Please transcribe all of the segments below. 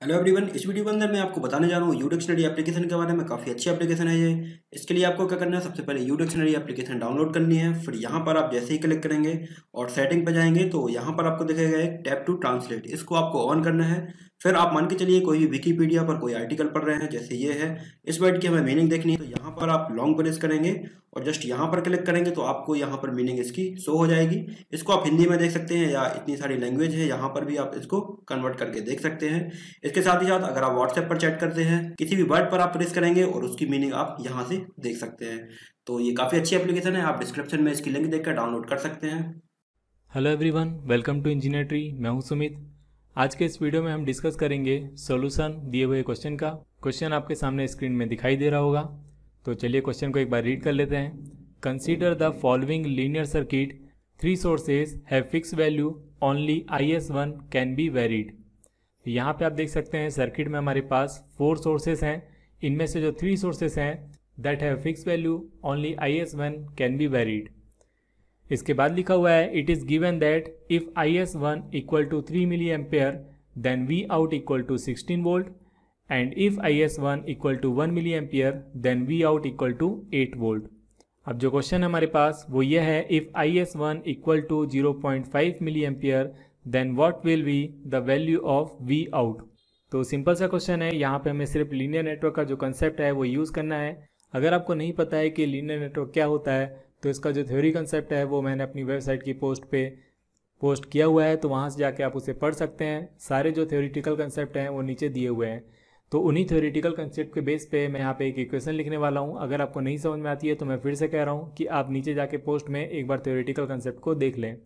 Hello everyone. इस video के अंदर मैं आपको बताने जा रहा हूँ यू डिक्शनरी एप्लीकेशन के बारे में। काफ़ी अच्छी एप्लीकेशन है ये। इसके लिए आपको क्या करना है, सबसे पहले यू डिक्शनरी एप्लीकेशन डाउनलोड करनी है। फिर यहाँ पर आप जैसे ही क्लिक करेंगे और सेटिंग पे जाएंगे तो यहाँ पर आपको दिखेगा एक टैब टू ट्रांसलेट, इसको आपको ऑन करना है। फिर आप मान के चलिए कोई भी विकीपीडिया पर कोई आर्टिकल पढ़ रहे हैं, जैसे ये है, इस वर्ड की हमें मीनिंग देखनी है तो यहाँ पर आप लॉन्ग प्रेस करेंगे और जस्ट यहाँ पर क्लिक करेंगे तो आपको यहाँ पर मीनिंग इसकी शो हो जाएगी। इसको आप हिंदी में देख सकते हैं या इतनी सारी लैंग्वेज है यहाँ पर भी आप इसको कन्वर्ट करके देख सकते हैं। इसके साथ ही साथ अगर आप व्हाट्सएप पर चैट करते हैं, किसी भी वर्ड पर आप प्रेस करेंगे और उसकी मीनिंग आप यहाँ से देख सकते हैं। तो ये काफ़ी अच्छी एप्लीकेशन है, आप डिस्क्रिप्शन में इसकी लिंक देखकर डाउनलोड कर सकते हैं। Hello everyone, welcome to Engineer Tree. मैं हूं सुमित। आज के इस वीडियो में हम डिस्कस करेंगे सॉल्यूशन दिए हुए क्वेश्चन का। क्वेश्चन आपके सामने स्क्रीन में दिखाई दे रहा होगा, तो चलिए क्वेश्चन को एक बार रीड कर लेते हैं। Consider the following linear circuit, 3 sources have fix value, only IS1 can be varied. यहाँ पे आप देख सकते हैं सर्किट में हमारे पास 4 सोर्सेज हैं। इनमें से जो 3 सोर्सेज हैं that have fix value, only IS1 can be varied. इसके बाद लिखा हुआ है it is given that if IS1 equal to 3 milliampere then V out equal to 16 volt and if IS1 equal to 1 milliampere then V out equal to 8 volt. अब जो question है हमारे पास वो ये है, if IS1 equal to 0.5 milliampere then what will be the value of V out. तो simple सा क्वेश्चन है, यहाँ पे हमें सिर्फ लीनियर नेटवर्क का जो कंसेप्ट है वो यूज़ करना है। अगर आपको नहीं पता है कि लीनियर नेटवर्क क्या होता है तो इसका जो थ्योरी कंसेप्ट है वो मैंने अपनी वेबसाइट की पोस्ट पे पोस्ट किया हुआ है, तो वहाँ से जाके आप उसे पढ़ सकते हैं। सारे जो थ्योरेटिकल कंसेप्ट हैं वो नीचे दिए हुए हैं। तो उन्हीं थ्योरेटिकल कंसेप्ट के बेस पे मैं यहाँ पे एक इक्वेशन लिखने वाला हूँ। अगर आपको नहीं समझ में आती है तो मैं फिर से कह रहा हूँ कि आप नीचे जाके पोस्ट में एक बार थ्योरेटिकल कंसेप्ट को देख लें।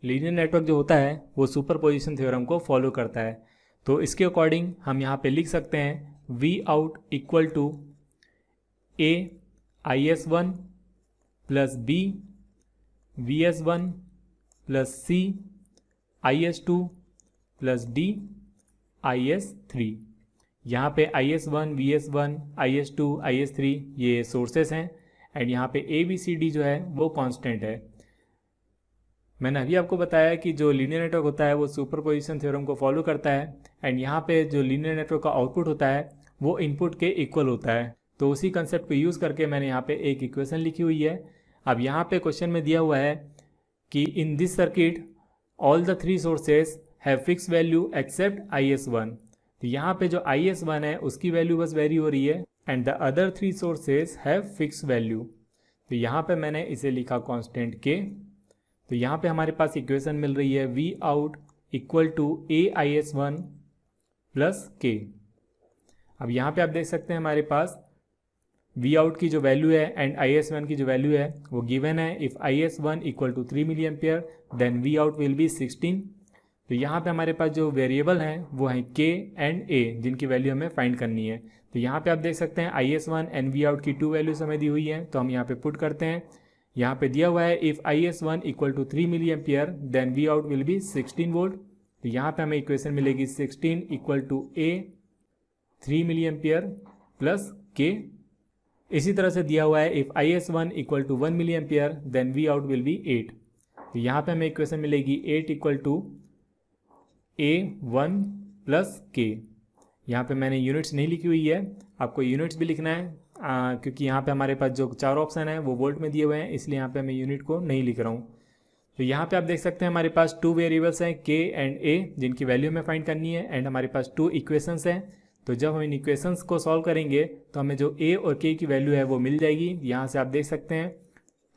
लीनियर नेटवर्क जो होता है वो सुपर पोजिशन थ्योरम को फॉलो करता है। तो इसके अकॉर्डिंग हम यहाँ पे लिख सकते हैं V out equal to IS1 plus B VS1 plus C IS2 plus D IS3। यहाँ पे IS1 VS1 IS2 IS3 ये सोर्सेस हैं एंड यहाँ पे ABCD जो है वो कांस्टेंट है। मैंने अभी आपको बताया कि जो लीनियर नेटवर्क होता है वो सुपरपोजिशन थ्योरम को फॉलो करता है एंड यहाँ पे जो लीनियर नेटवर्क का आउटपुट होता है वो इनपुट के इक्वल होता है। तो उसी कंसेप्ट को यूज़ करके मैंने यहाँ पे एक इक्वेशन लिखी हुई है। अब यहाँ पे क्वेश्चन में दिया हुआ है कि in this circuit all the 3 sources have fix value except IS1। तो यहाँ पे जो IS1 है उसकी वैल्यू बस वेरी हो रही है and the other 3 sources have fix value. तो यहाँ पे मैंने इसे लिखा कांस्टेंट के। तो यहाँ पे हमारे पास इक्वेशन मिल रही है V out equal to AIS1 plus K. अब यहाँ पे आप देख सकते हैं हमारे पास वी आउट की जो वैल्यू है एंड IS1 की जो वैल्यू है वो गिवन है। If IS1 equal to 3 milliampere then V out will be 16। तो यहाँ पे हमारे पास जो वेरिएबल हैं वो हैं K एंड A, जिनकी वैल्यू हमें फाइंड करनी है। तो यहाँ पे आप देख सकते हैं IS1 एंड वी आउट की 2 वैल्यूज हमें दी हुई हैं, तो हम यहाँ पे पुट करते हैं। यहाँ पे दिया हुआ है if IS1 equal to 3 milliampere then V out will be 16 volt. तो यहाँ पे हमें इक्वेशन मिलेगी 16 equal to A 3 milliampere plus K। इसी तरह से दिया हुआ है if IS1 equal to 1 milliampere then V out will be 8। तो यहाँ पे हमें इक्वेशन मिलेगी 8 equal to A1 plus K। यहाँ पे मैंने यूनिट्स नहीं लिखी हुई है, आपको यूनिट्स भी लिखना है क्योंकि यहाँ पे हमारे पास जो 4 ऑप्शन है वो वोल्ट में दिए हुए हैं, इसलिए यहाँ पे मैं यूनिट को नहीं लिख रहा हूँ। तो यहाँ पे आप देख सकते हैं हमारे पास 2 वेरिएबल्स हैं K एंड A, जिनकी वैल्यू हमें फाइंड करनी है एंड हमारे पास 2 इक्वेशंस हैं। तो जब हम इन इक्वेशंस को सॉल्व करेंगे तो हमें जो A और K की वैल्यू है वो मिल जाएगी। यहाँ से आप देख सकते हैं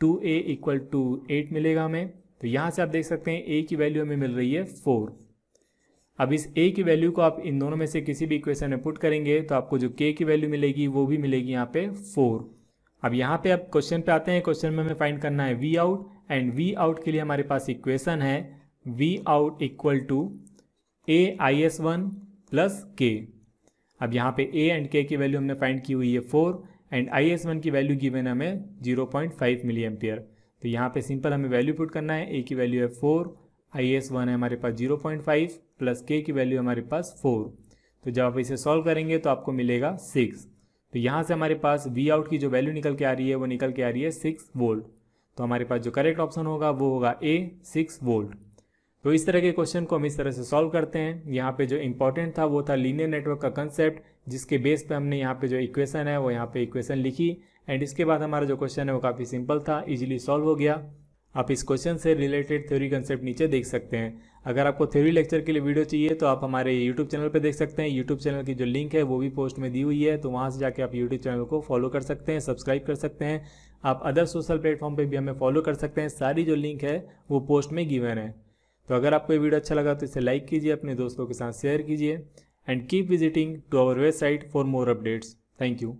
2A इक्वल टू 8 मिलेगा हमें। तो यहाँ से आप देख सकते हैं A की वैल्यू हमें मिल रही है 4। अब इस A की वैल्यू को आप इन दोनों में से किसी भी इक्वेशन में पुट करेंगे तो आपको जो K की वैल्यू मिलेगी वो भी मिलेगी यहाँ पे 4। अब यहाँ पे आप क्वेश्चन पे आते हैं। क्वेश्चन में हमें फाइंड करना है V out and V out के लिए हमारे पास इक्वेशन है V out equal to AIS1 plus K। अब यहाँ पे A एंड K की वैल्यू हमने फाइंड की हुई है 4 एंड IS1 की वैल्यू गिवन है हमें 0.5 मिली एम्पियर। तो यहाँ पे सिंपल हमें वैल्यू पुट करना है। A की वैल्यू है 4, IS1 है हमारे पास 0.5 प्लस K की वैल्यू हमारे पास 4। तो जब आप इसे सॉल्व करेंगे तो आपको मिलेगा 6। तो यहाँ से हमारे पास वी आउट की जो वैल्यू निकल के आ रही है वो निकल के आ रही है 6 वोल्ट। तो हमारे पास जो करेक्ट ऑप्शन होगा वो होगा A 6 वोल्ट। तो इस तरह के क्वेश्चन को हम इस तरह से सॉल्व करते हैं। यहाँ पे जो इंपॉर्टेंट था वो था लीनियर नेटवर्क का कंसेप्ट, जिसके बेस पे हमने यहाँ पे जो इक्वेशन है वो यहाँ पे इक्वेशन लिखी, एंड इसके बाद हमारा जो क्वेश्चन है वो काफ़ी सिंपल था, इजीली सॉल्व हो गया। आप इस क्वेश्चन से रिलेटेड थ्योरी कंसेप्ट नीचे देख सकते हैं। अगर आपको थ्योरी लेक्चर के लिए वीडियो चाहिए तो आप हमारे यूट्यूब चैनल पर देख सकते हैं। यूट्यूब चैनल की जो लिंक है वो भी पोस्ट में दी हुई है, तो वहाँ से जाके आप यूट्यूब चैनल को फॉलो कर सकते हैं, सब्सक्राइब कर सकते हैं। आप अदर सोशल प्लेटफॉर्म पे भी हमें फॉलो कर सकते हैं, सारी जो लिंक है वो पोस्ट में गिवन है। तो अगर आपको ये वीडियो अच्छा लगा तो इसे लाइक कीजिए, अपने दोस्तों के साथ शेयर कीजिए, and keep visiting to our website for more updates. Thank you.